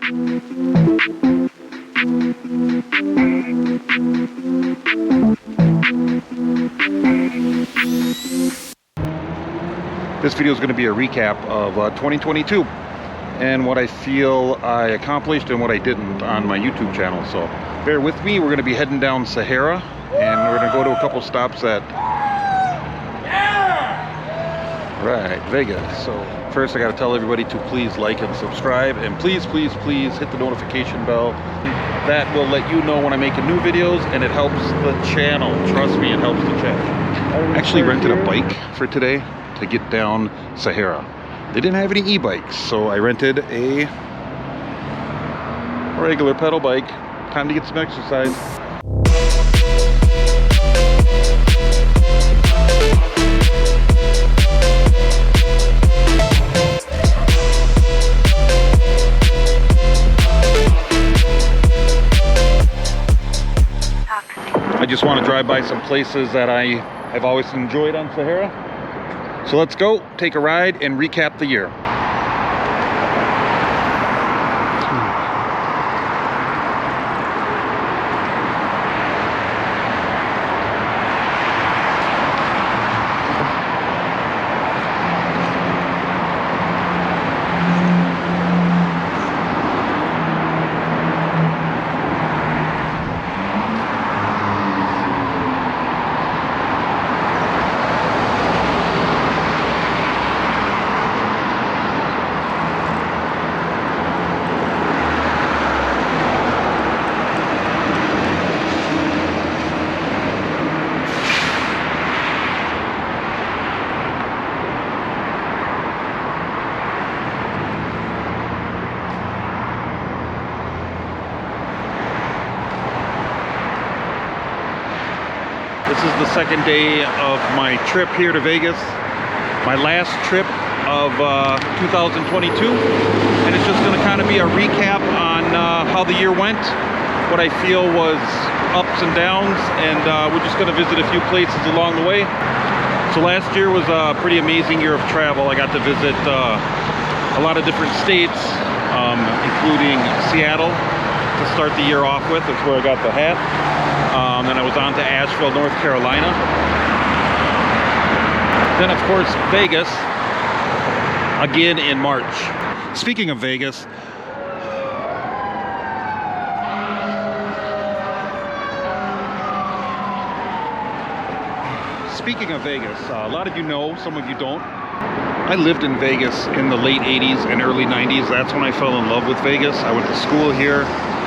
This video is going to be a recap of 2022 and what I feel I accomplished and what I didn't on my YouTube channel. So bear with me. We're going to be heading down Sahara, and we're going to go to a couple stops at Vegas. So first I got to tell everybody to please like and subscribe, and please hit the notification bell. That will let you know when I make new videos, and it helps the channel. Trust me, it helps the channel. I actually rented a bike for today to get down Sahara. They didn't have any e-bikes, so I rented a regular pedal bike. Time to get some exercise. I just want to drive by some places that I have always enjoyed on Sahara. So let's go, take a ride, and recap the year. This is the second day of my trip here to Vegas, my last trip of 2022, and it's just going to kind of be a recap on how the year went, what I feel was ups and downs, and we're just going to visit a few places along the way. So last year was a pretty amazing year of travel. I got to visit a lot of different states, including Seattle to start the year off with. That's where I got the hat. Then I was on to Asheville, North Carolina. Then, of course, Vegas, again in March. Speaking of Vegas, a lot of you know, some of you don't. I lived in Vegas in the late 80s and early 90s. That's when I fell in love with Vegas. I went to school here.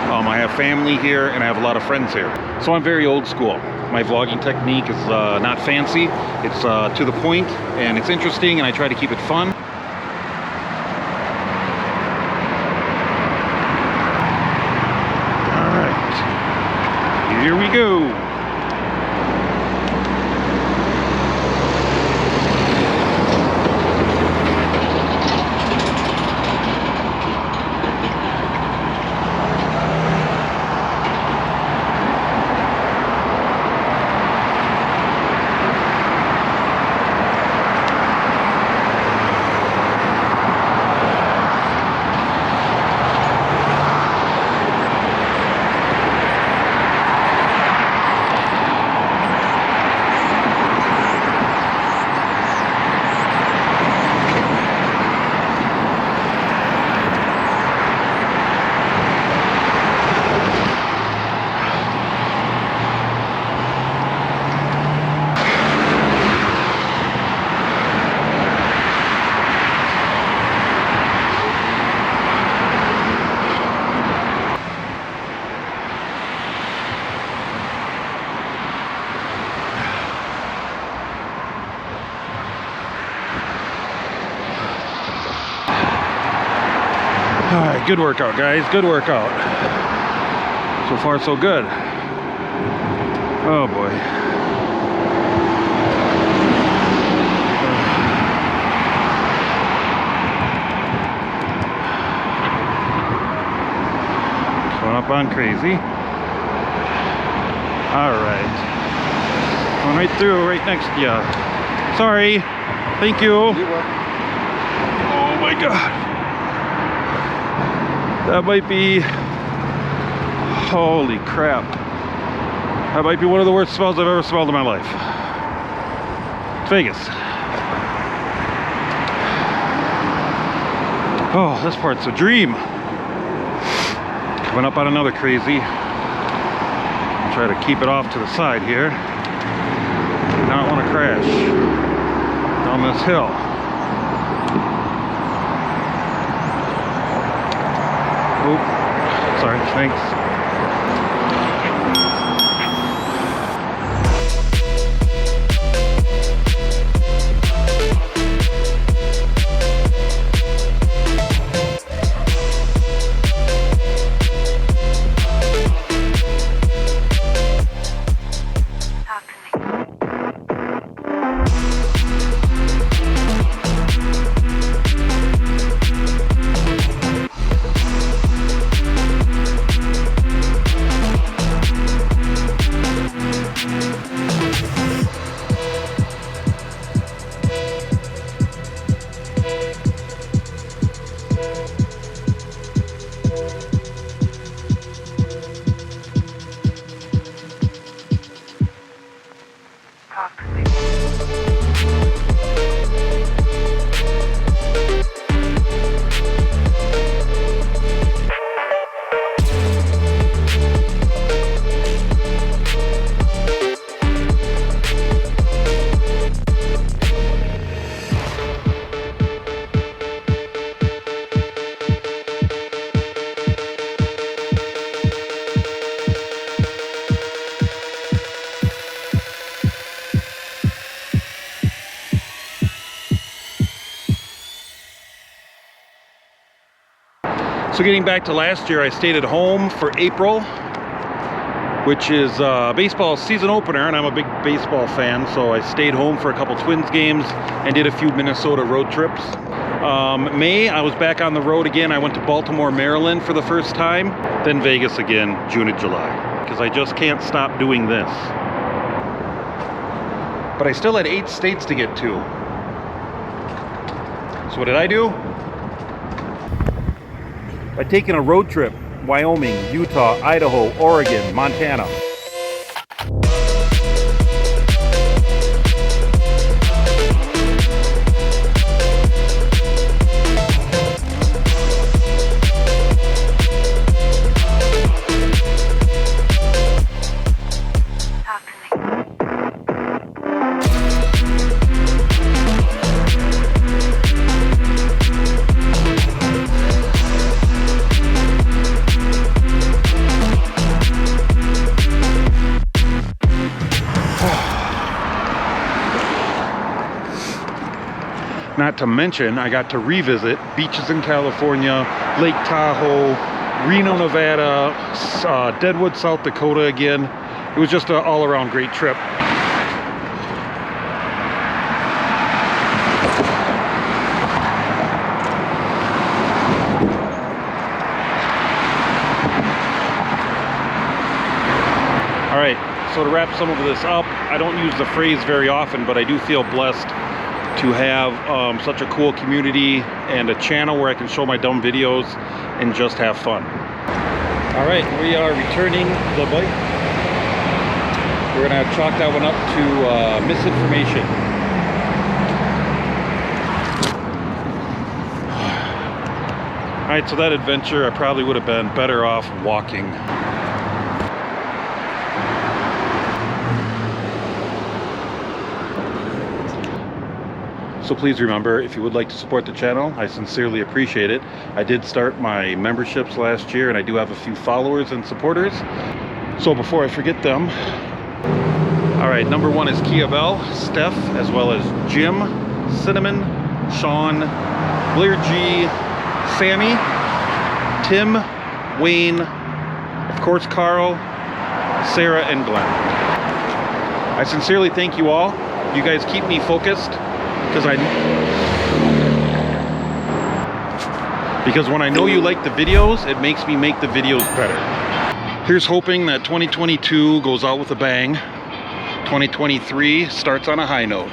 I have family here, and I have a lot of friends here. So I'm very old school. My vlogging technique is not fancy. It's to the point, and it's interesting, and I try to keep it fun. All right, here we go. All right, good workout, guys. Good workout. So far, so good. Oh boy. Going up on crazy. All right. Going right through, right next to you. Sorry. Thank you. Oh my God. That might be, holy crap. That might be one of the worst smells I've ever smelled in my life. It's Vegas. Oh, this part's a dream. Coming up on another crazy. Try to keep it off to the side here. Do not want to crash down this hill. Oop, sorry, thanks. So getting back to last year, I stayed at home for April, which is baseball season opener, and I'm a big baseball fan, so I stayed home for a couple Twins games and did a few Minnesota road trips. May, I was back on the road again. I went to Baltimore, Maryland for the first time, then Vegas again, June and July, because I just can't stop doing this. But I still had 8 states to get to. So what did I do? By taking a road trip, Wyoming, Utah, Idaho, Oregon, Montana. Not to mention, I got to revisit beaches in California, Lake Tahoe, Reno, Nevada, Deadwood, South Dakota again. It was just an all-around great trip. All right, so to wrap some of this up, I don't use the phrase very often, but I do feel blessed to have such a cool community and a channel where I can show my dumb videos and just have fun. All right, we are returning the bike. We're gonna chalk that one up to misinformation. All right, so that adventure, I probably would have been better off walking. So please remember, if you would like to support the channel, I sincerely appreciate it. I did start my memberships last year and I do have a few followers and supporters. So before I forget them, all right, number 1 is Kia Bell, Steph, as well as Jim, Cinnamon, Sean, Blair G, Sammy, Tim, Wayne, of course Carl, Sarah, and Glenn. I sincerely thank you all. You guys keep me focused. Because when I know you like the videos, it makes me make the videos better. Here's hoping that 2022 goes out with a bang. 2023 starts on a high note.